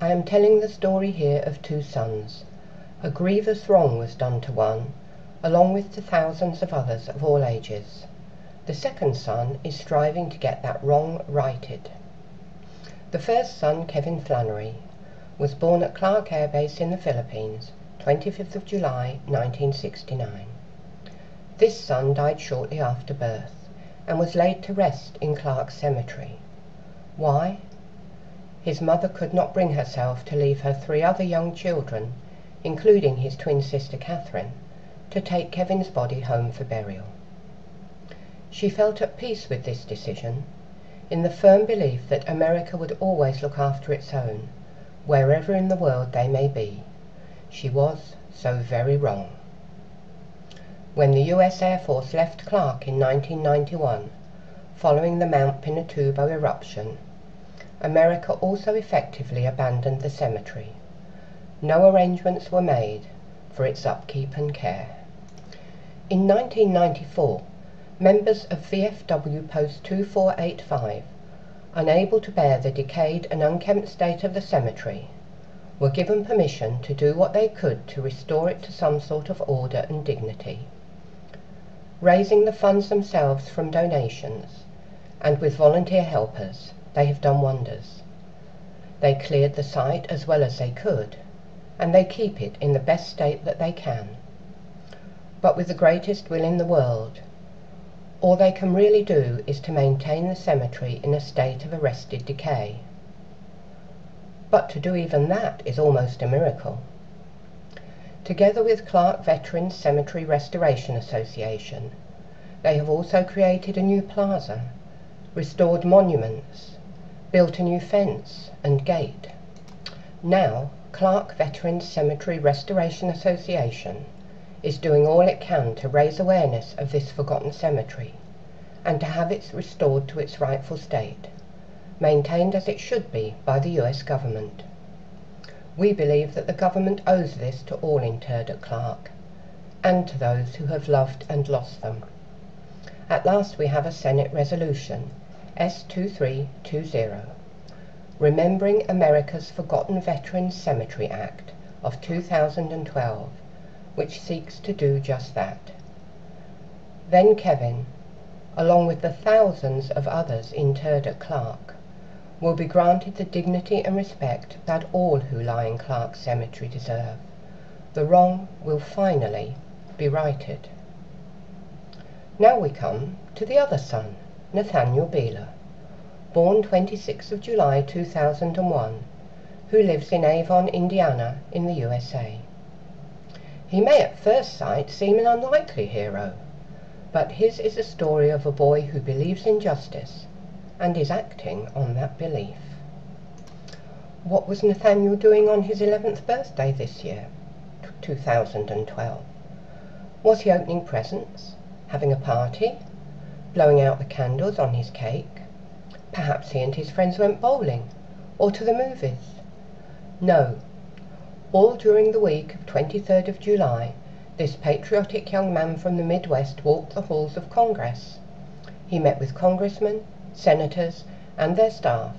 I am telling the story here of two sons. A grievous wrong was done to one, along with to thousands of others of all ages. The second son is striving to get that wrong righted. The first son, Kevin Flannery, was born at Clark Air Base in the Philippines, 25th of July 1969. This son died shortly after birth and was laid to rest in Clark Cemetery. Why? His mother could not bring herself to leave her 3 other young children, including his twin sister Catherine, to take Kevin's body home for burial. She felt at peace with this decision, in the firm belief that America would always look after its own, wherever in the world they may be. She was so very wrong. When the US Air Force left Clark in 1991, following the Mount Pinatubo eruption, America also effectively abandoned the cemetery. No arrangements were made for its upkeep and care. In 1994, members of VFW Post 2485, unable to bear the decayed and unkempt state of the cemetery, were given permission to do what they could to restore it to some sort of order and dignity. Raising the funds themselves from donations, and with volunteer helpers, they have done wonders. They cleared the site as well as they could, and they keep it in the best state that they can. But with the greatest will in the world, all they can really do is to maintain the cemetery in a state of arrested decay. But to do even that is almost a miracle. Together with Clark Veterans Cemetery Restoration Association, they have also created a new plaza, restored monuments, built a new fence and gate. Now, Clark Veterans Cemetery Restoration Association is doing all it can to raise awareness of this forgotten cemetery and to have it restored to its rightful state, maintained as it should be by the US government. We believe that the government owes this to all interred at Clark, and to those who have loved and lost them. At last we have a Senate resolution, S2320, Remembering America's Forgotten Veterans Cemetery Act of 2012, which seeks to do just that. Then Kevin, along with the thousands of others interred at Clark, will be granted the dignity and respect that all who lie in Clark Cemetery deserve. The wrong will finally be righted. Now we come to the other son, Nathaniel Beeler, born 26th of July 2001, who lives in Avon, Indiana, in the USA. He may at first sight seem an unlikely hero, but his is a story of a boy who believes in justice and is acting on that belief. What was Nathaniel doing on his 11th birthday this year, 2012? Was he opening presents, having a party, blowing out the candles on his cake? Perhaps he and his friends went bowling, or to the movies. No. All during the week of 23rd of July, this patriotic young man from the Midwest walked the halls of Congress. He met with congressmen, senators, and their staff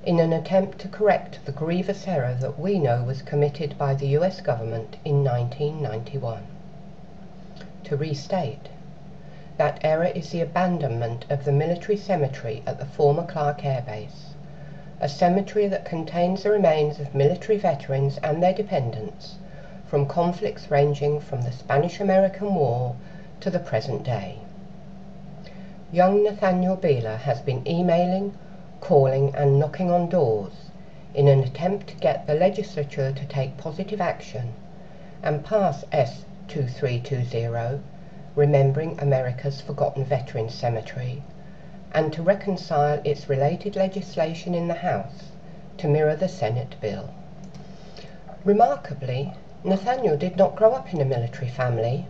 in an attempt to correct the grievous error that we know was committed by the US government in 1991. To restate, that error is the abandonment of the military cemetery at the former Clark Air Base, a cemetery that contains the remains of military veterans and their dependents from conflicts ranging from the Spanish-American War to the present day. Young Nathaniel Beeler has been emailing, calling and knocking on doors in an attempt to get the legislature to take positive action and pass S2320, Remembering America's Forgotten Veterans Cemetery, and to reconcile its related legislation in the House to mirror the Senate bill. Remarkably, Nathaniel did not grow up in a military family.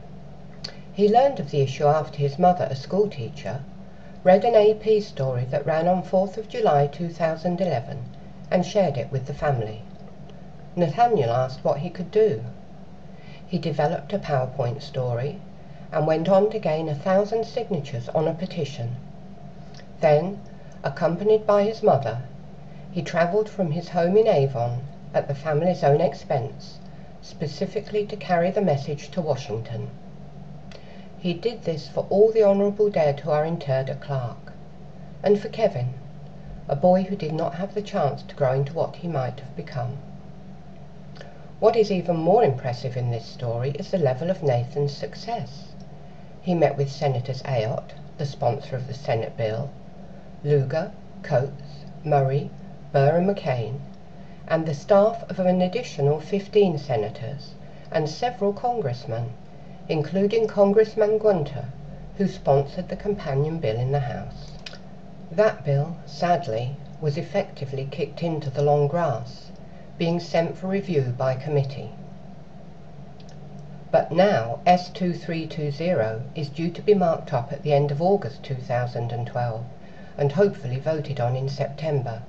He learned of the issue after his mother, a schoolteacher, read an AP story that ran on 4th of July 2011 and shared it with the family. Nathaniel asked what he could do. He developed a PowerPoint story and went on to gain 1,000 signatures on a petition. Then, accompanied by his mother, he travelled from his home in Avon at the family's own expense, specifically to carry the message to Washington. He did this for all the honourable dead who are interred at Clark, and for Kevin, a boy who did not have the chance to grow into what he might have become. What is even more impressive in this story is the level of Nathan's success. He met with Senators Ayotte, the sponsor of the Senate bill, Lugar, Coates, Murray, Burr and McCain, and the staff of an additional 15 senators and several congressmen, including Congressman Gunter, who sponsored the companion bill in the House. That bill, sadly, was effectively kicked into the long grass, being sent for review by committee. But now S2320 is due to be marked up at the end of August 2012 and hopefully voted on in September.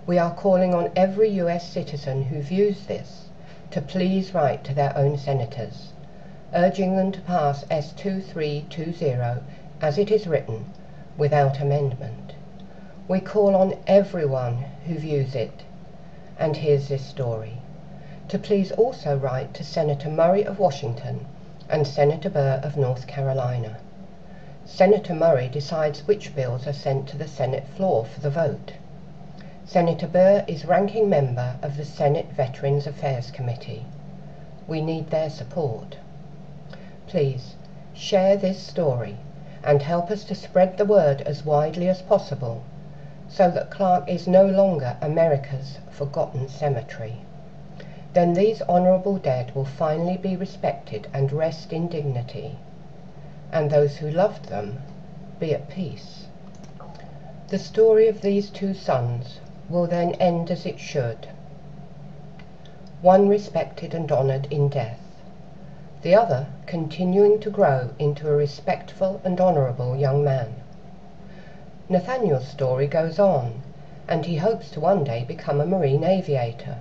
We are calling on every US citizen who views this to please write to their own senators, urging them to pass S2320 as it is written, without amendment. We call on everyone who views it and hears this story to please also write to Senator Murray of Washington and Senator Burr of North Carolina. Senator Murray decides which bills are sent to the Senate floor for the vote. Senator Burr is ranking member of the Senate Veterans Affairs Committee. We need their support. Please share this story and help us to spread the word as widely as possible so that Clark is no longer America's forgotten cemetery. Then these honourable dead will finally be respected and rest in dignity, and those who loved them be at peace. The story of these two sons will then end as it should. One respected and honoured in death, the other continuing to grow into a respectful and honourable young man. Nathaniel's story goes on, and he hopes to one day become a marine aviator.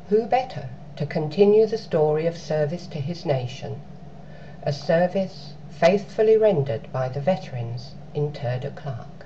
Who better to continue the story of service to his nation, a service faithfully rendered by the veterans interred at Clark?